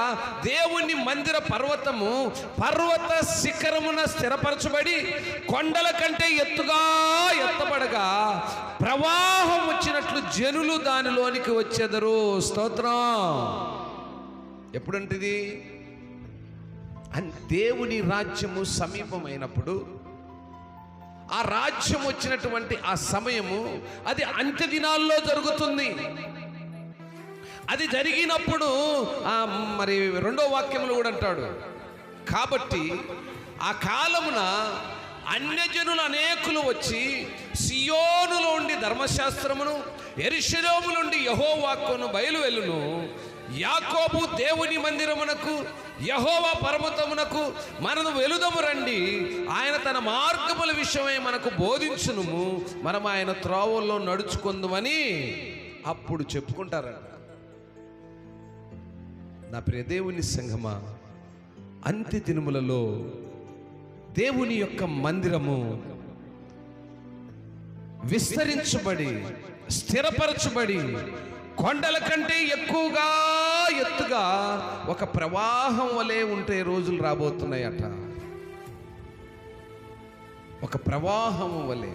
Speaker 1: దేవుని మందిర పర్వత శిఖరమున స్థిరపరచబడి కొండల కంటే ఎత్తుగా ఎత్తబడగా ప్రవాహం వచ్చినట్లు జనులు దానిలోనికి వచ్చేదరు. స్తోత్రం. ఎప్పుడంటిది? దేవుని రాజ్యము సమీపమైనప్పుడు, ఆ రాజ్యం వచ్చినటువంటి ఆ సమయము అది అంత్య దినాల్లో జరుగుతుంది. అది జరిగినప్పుడు మరి రెండో వాక్యంలో కూడా అంటాడు, కాబట్టి ఆ కాలమున అన్యజనులు అనేకులు వచ్చి సియోనులో ఉండి ధర్మశాస్త్రమును, యెరూషలేములో నుండి యెహోవా వాక్కును బయలువెళ్ళును. యాకోబు దేవుని మందిరమునకు, యెహోవా పర్వతమునకు మనము వెలుదము రండి. ఆయన తన మార్గముల విషయమై మనకు బోధించును, మనం ఆయన త్రోవల్లో నడుచుకుందామని అప్పుడు చెప్పుకుంటారంట. నా ప్రియ దేవుని సంగమా, అంత్య దినములలో దేవుని యొక్క మందిరము విస్తరించబడి స్థిరపరచబడి కొండల కంటే ఎక్కువగా ఎత్తుగా ఒక ప్రవాహం వలె ఉంటే రోజులు రాబోతున్నాయట. ఒక ప్రవాహం వలె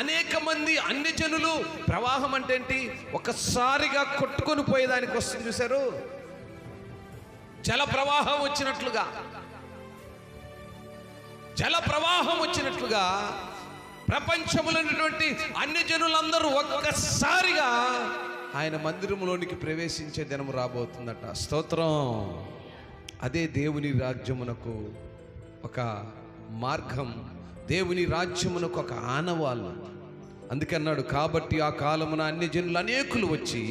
Speaker 1: అనేక మంది అన్యజనులు, ప్రవాహం అంటే ఏంటి? ఒకసారిగా కొట్టుకొని పోయేదానికి వస్తుంది చూశారు, జల ప్రవాహం వచ్చినట్లుగా, జల ప్రవాహం వచ్చినట్లుగా ప్రపంచములైనటువంటి అన్యజనులందరూ ఒక్కసారిగా ఆయన మందిరములోనికి ప్రవేశించే దినము రాబోతుందట. స్తోత్రం. అదే దేవుని రాజ్యమునకు ఒక మార్గం, దేవుని రాజ్యమునకు ఒక ఆనవాళ్ళు. అందుకన్నాడు, కాబట్టి ఆ కాలమున అన్యజనులు అనేకులు వచ్చి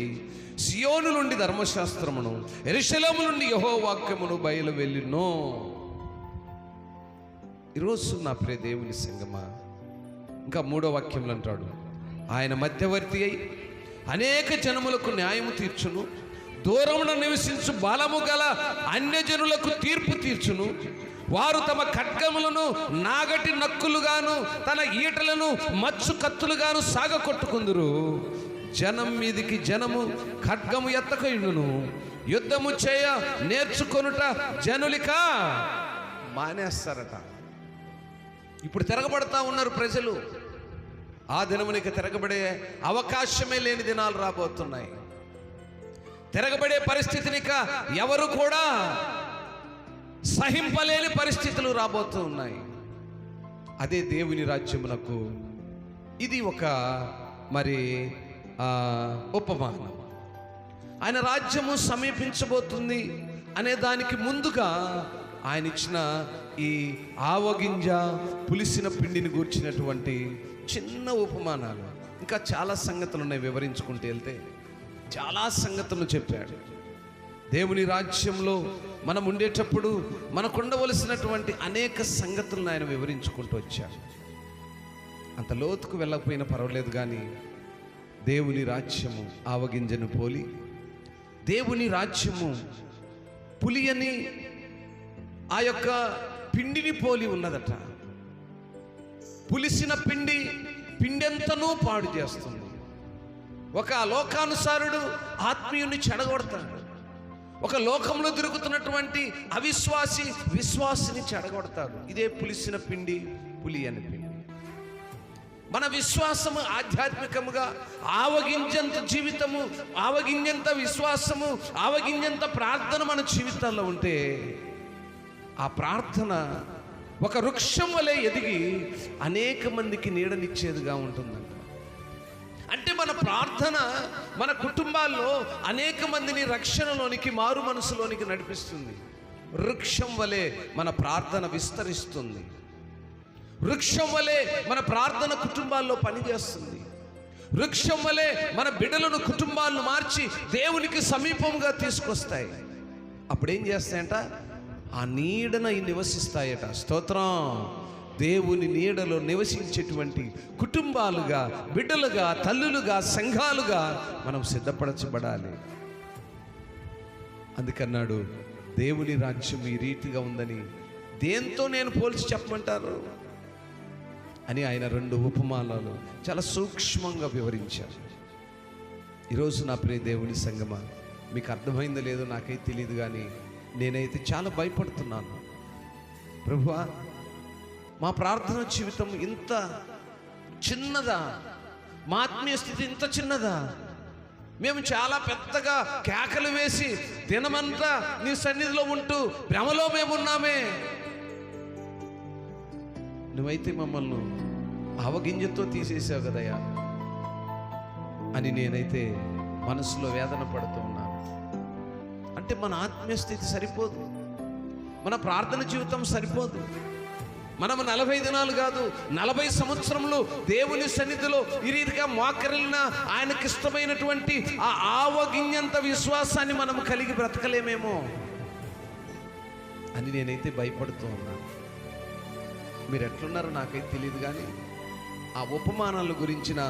Speaker 1: సియోను నుండి ధర్మశాస్త్రమును, యెరూషలేము నుండి యెహోవా వాక్యమును బయలు వెళ్ళినో. ఈరోజు నా ప్రియ దేవుని సంగమా, ఇంకా మూడో వాక్యంలో అంటాడు, ఆయన మధ్యవర్తి అయి అనేక జనములకు న్యాయము తీర్చును, దూరమున నివసించు బలము గల అన్యజనులకు తీర్పు తీర్చును. వారు తమ ఖడ్గములను నాగటి నక్కులుగాను తన ఈటలను మచ్చు కత్తులుగాను సాగకొట్టుకుందురు. జనం మీదికి జనము ఖడ్గము ఎత్తకయుండును, యుద్ధము చేయ నేర్చుకొనుట జనులిక మానేస్తారట. ఇప్పుడు తిరగబడతా ఉన్నారు ప్రజలు. ఆ దినమునికి తిరగబడే అవకాశమే లేని దినాలు రాబోతున్నాయి. తిరగబడే పరిస్థితినిక ఎవరు కూడా సహింపలేని పరిస్థితులు రాబోతూ ఉన్నాయి. అదే దేవుని రాజ్యమునకు ఇది ఒక మరి ఉపమానం. ఆయన రాజ్యము సమీపించబోతుంది అనే దానికి ముందుగా ఆయన ఇచ్చిన ఈ ఆవగింజ, పులిసిన పిండిని గూర్చినటువంటి చిన్న ఉపమానాలు. ఇంకా చాలా సంగతులు ఉన్నాయి, వివరించుకుంటూ వెళ్తే చాలా సంగతులు చెప్పాడు. దేవుని రాజ్యంలో మనం ఉండేటప్పుడు మనకు ఉండవలసినటువంటి అనేక సంగతులను ఆయన వివరించుకుంటూ వచ్చాడు. అంత లోతుకు వెళ్ళకపోయినా పర్వాలేదు, కానీ దేవుని రాజ్యము ఆవగింజను పోలి, దేవుని రాజ్యము పులియని ఆ యొక్క పిండిని పోలి ఉన్నదట. పులిసిన పిండెంతనూ పాడు చేస్తుంది. ఒక లోకానుసారుడు ఆత్మీయుని చెడగొడతాడు, ఒక లోకంలో తిరుగుతున్నటువంటి అవిశ్వాసి విశ్వాసిని చెడగొడతాడు. ఇదే పులిసిన పిండి, పులి అని పిండి. మన విశ్వాసము ఆధ్యాత్మికముగా ఆవగింజంత జీవితము, ఆవగింజంత విశ్వాసము, ఆవగింజంత ప్రార్థన మన జీవితాల్లో ఉంటే ఆ ప్రార్థన ఒక వృక్షం వలె ఎదిగి అనేక మందికి నీడనిచ్చేదిగా ఉంటుందంట. అంటే మన ప్రార్థన మన కుటుంబాల్లో అనేక మందిని రక్షణలోనికి, మారు మనసులోనికి నడిపిస్తుంది. వృక్షం వలె మన ప్రార్థన విస్తరిస్తుంది. వృక్షం వలె మన ప్రార్థన కుటుంబాల్లో పనిచేస్తుంది. వృక్షం వలె మన బిడ్డలను, కుటుంబాలను మార్చి దేవునికి సమీపంగా తీసుకొస్తాయి. అప్పుడేం చేస్తాయంట? ఆ నీడన నివసిస్తాయట. స్తోత్రం. దేవుని నీడలో నివసించేటువంటి కుటుంబాలుగా, బిడ్డలుగా, తల్లులుగా, సంఘాలుగా మనం సిద్ధపరచబడాలి. అందుకన్నాడు, దేవుని రాజ్యం ఈ రీతిగా ఉందని దేంతో నేను పోల్చి చెప్పమంటారు అని ఆయన రెండు ఉపమానాలు చాలా సూక్ష్మంగా వివరించారు. ఈరోజు నా ప్రియ దేవుని సంగమా, మీకు అర్థమైందో లేదో నాకైతే తెలియదు, కానీ నేనైతే చాలా భయపడుతున్నాను. ప్రభువా, మా ప్రార్థన జీవితం ఇంత చిన్నదా? మా ఆత్మీయ స్థితి ఇంత చిన్నదా? మేము చాలా పెద్దగా కేకలు వేసి దినమంతా నీ సన్నిధిలో ఉంటూ భ్రమలో మేమున్నామే. నువ్వైతే మమ్మల్ని ఆవగింజతో తీసేసావు కదయ్యా అని నేనైతే మనసులో వేదన పడుతూ ఉన్నాను అంటే మన ఆత్మీయ స్థితి సరిపోదు, మన ప్రార్థన జీవితం సరిపోదు. మనము 40 దినాలు కాదు 40 సంవత్సరములు దేవుని సన్నిధిలో ఈ రీతిగా మోకరిల్లిన ఆయనకి ఇష్టమైనటువంటి ఆ ఆవగింజంత విశ్వాసాన్ని మనం కలిగి బ్రతకలేమేమో అని నేనైతే భయపడుతూ ఉన్నాను. మీరు ఎట్లున్నారో నాకైతే తెలియదు, కానీ ఆ ఉపమానాల గురించిన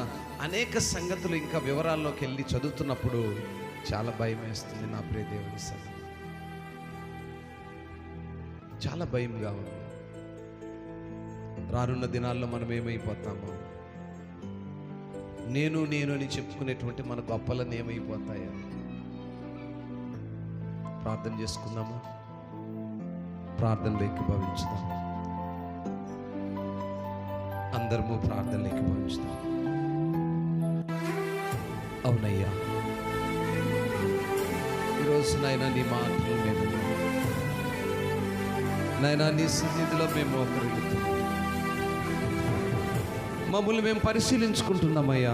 Speaker 1: అనేక సంగతులు ఇంకా వివరాల్లోకి వెళ్ళి చదువుతున్నప్పుడు చాలా భయం వేస్తుంది. నా ప్రియ దేవుని సన్నిధి చాలా భయంగా ఉంది. రానున్న దినాల్లో మనం ఏమైపోతామో, నేను అని చెప్పుకునేటువంటి మన గొప్పలను ఏమైపోతాయో ప్రార్థన చేసుకుందామా? ప్రార్థనలోకి భావించుదాం. అందరము ప్రార్థనలోకి భావించుదాం. అవునయ్యా, ఈరోజు నాయన నీ మాటలు మీద నాయన నీ సన్నిధిలో మేము మోకరిల్లుతున్నాం. మమ్మల్ని మేము పరిశీలించుకుంటున్నామయ్యా.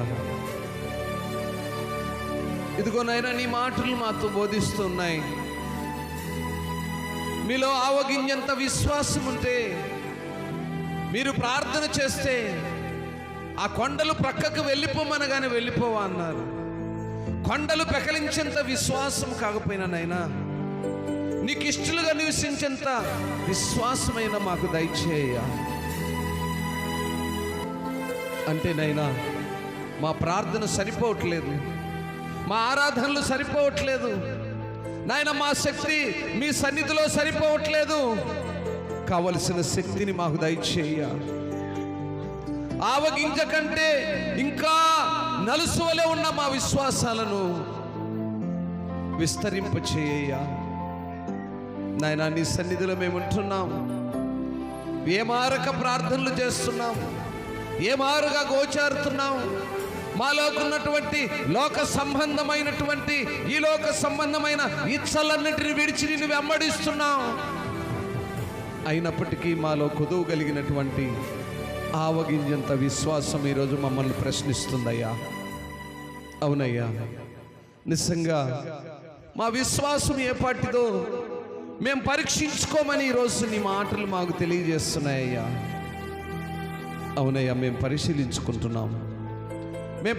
Speaker 1: ఇదిగో నాయన నీ మాటలు మాతో బోధిస్తున్నాయి. మీలో ఆవగింజంత విశ్వాసం ఉంటే మీరు ప్రార్థన చేస్తే ఆ కొండలు ప్రక్కకు వెళ్ళిపోమనగానే వెళ్ళిపోవా అన్నారు. కొండలు పెకలించేంత విశ్వాసం కాకపోయినా నైనా నీకు ఇష్టలుగా నివసించేంత విశ్వాసమైన మాకు దయచేయ. అంటే నైనా మా ప్రార్థన సరిపోవట్లేదు, మా ఆరాధనలు సరిపోవట్లేదు నాయన, మా శక్తి మీ సన్నిధిలో సరిపోవట్లేదు. కావలసిన శక్తిని మాకు దయచేయ. ఆవగింజ కంటే ఇంకా నలుసువలే ఉన్న మా విశ్వాసాలను విస్తరింపచేయ నాయన. నీ సన్నిధిలో మేము ఉంటున్నాం, ఏమారక ప్రార్థనలు చేస్తున్నాం, ఏమారుగా గోచారుతున్నాం. మాలోకున్నటువంటి లోక సంబంధమైనటువంటి ఈ లోక సంబంధమైన ఇచ్చలన్నిటిని విడిచి నిన్ను వెంబడిస్తున్నాం. అయినప్పటికీ మాలో కొదువు కలిగినటువంటి ఆవగింజంత విశ్వాసం ఈరోజు మమ్మల్ని ప్రశ్నిస్తుందయ్యా. అవునయ్యా, నిజంగా మా విశ్వాసం ఏ పాటిదో మేము పరీక్షించుకోమని ఈరోజు నీ మాటలు మాకు తెలియజేస్తున్నాయ్యా. అవునయ్యా, మేము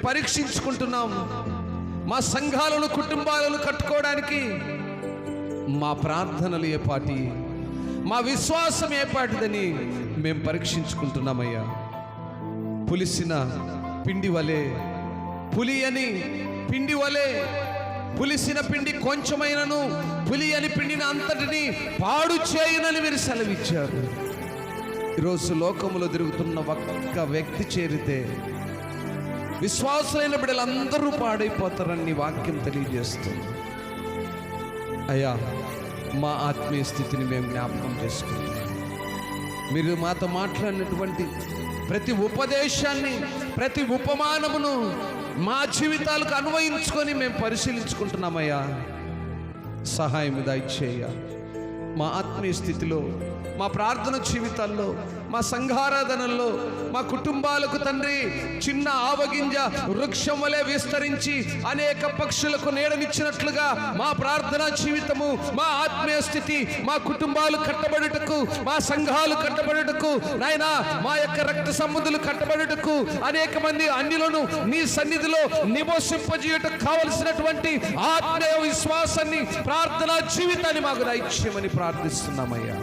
Speaker 1: పరీక్షించుకుంటున్నాం. మా సంఘాలను కుటుంబాలను కట్టుకోవడానికి మా ప్రార్థనలు ఏపాటి, మా విశ్వాసం ఏపాటిదని మేము పరీక్షించుకుంటున్నామయ్యా. పులిసిన పిండి వలె, పులి అని పిండి వలె, పులిసిన పిండి కొంచెమైనను పులి అని పిండిని అంతటిని పాడు చేయనని మీరు సెలవిచ్చారు. ఈరోజు లోకములో తిరుగుతున్న ఒక్క వ్యక్తి చేరితే విశ్వాసులైన బిడ్డలందరూ పాడైపోతారని నీ వాక్యం తెలియజేస్తుంది. అయ్యా, మా ఆత్మీయ స్థితిని మేము జ్ఞాపకం చేసుకుంటున్నాం. మీరు మాతో మాట్లాడినటువంటి ప్రతి ఉపదేశాన్ని, ప్రతి ఉపమానమును మా జీవితాలకు అన్వయించుకొని మేము పరిశీలించుకుంటున్నామయ్యా. సహాయం దయచేయ. మా ఆత్మీయ స్థితిలో, మా ప్రార్థన జీవితాల్లో, మా సంఘారాధనల్లో, మా కుటుంబాలకు తండ్రి చిన్న ఆవగింజ వృక్షం వలె విస్తరించి అనేక పక్షులకు నీడనిచ్చినట్లుగా మా ప్రార్థనా జీవితము, మా ఆత్మీయ స్థితి, మా కుటుంబాలు కట్టబడుటకు, మా సంఘాలు కట్టబడుటకు, నాయనా మా యొక్క రక్త సంబంధులు కట్టబడుటకు, అనేక మంది అన్యులను నీ సన్నిధిలో నివసింపజేయటకు కావలసినటువంటి ఆత్మీయ విశ్వాసాన్ని, ప్రార్థనా జీవితాన్ని మాకు దయచేయమని ప్రార్థిస్తున్నామయ్యా.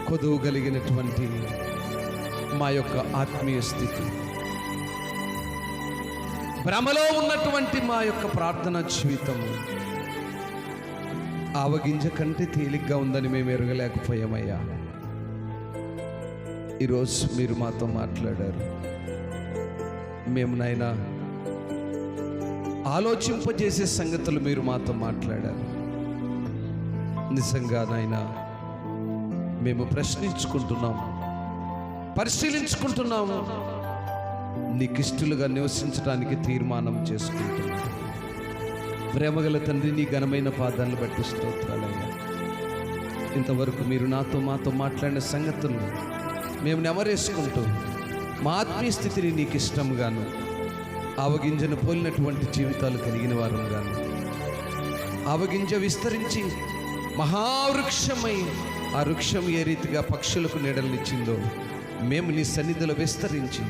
Speaker 1: కొదువు కలిగినటువంటి మా యొక్క ఆత్మీయ స్థితి, భ్రమలో ఉన్నటువంటి మా యొక్క ప్రార్థన జీవితం ఆవగింజ కంటే తేలిగ్గా ఉందని మేము ఎరగలేకపోయామయ్యా. ఈరోజు మీరు మాతో మాట్లాడారు. మేము నాయనా ఆలోచింపజేసే సంగతులు మీరు మాతో మాట్లాడారు. నిజంగా నాయనా మేము ప్రశ్నించుకుంటున్నాము, పరిశీలించుకుంటున్నాము, నీకు ఇష్టలుగా నివసించడానికి తీర్మానం చేసుకుంటున్నాము. ప్రేమగల తండ్రి, నీ ఘనమైన పాదాలను బట్టి స్తోత్రాలయ్యా. ఇంతవరకు మీరు మాతో మాట్లాడిన సంగతులను మేము నెమరేసుకుంటూ మా ఆత్మీయ స్థితిని నీకు ఇష్టంగాను, ఆవగింజను పోలినటువంటి జీవితాలు కలిగిన వారం గాను, ఆవగింజ విస్తరించి మహావృక్షమై ఆ వృక్షం ఏ రీతిగా పక్షులకు నీడలనిచ్చిందో మేము నీ సన్నిధిలో విస్తరించి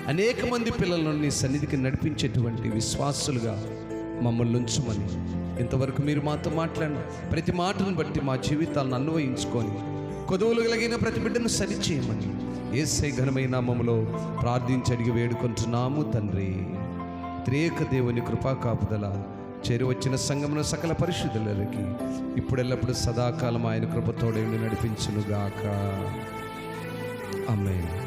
Speaker 1: అనేక మంది పిల్లలను నీ సన్నిధికి నడిపించేటువంటి విశ్వాసులుగా మమ్మల్ని ఉంచుమని, ఇంతవరకు మీరు మాతో మాట్లాడిన ప్రతి మాటను బట్టి మా జీవితాలను అన్వయించుకొని కొదువులు కలిగిన ప్రతి బిడ్డను సరిచేయమని యేసయ్య ఘనమైన నామములో ప్రార్థించి అడిగి వేడుకుంటున్నాము తండ్రి. త్రియేక దేవుని కృపా కాపుదల చేరువచ్చిన సంఘమున సకల పరిశుద్ధులకి ఇప్పుడెల్లప్పుడు సదాకాలం ఆయన కృపతోడే నడిపించునుగాక. ఆమేన్.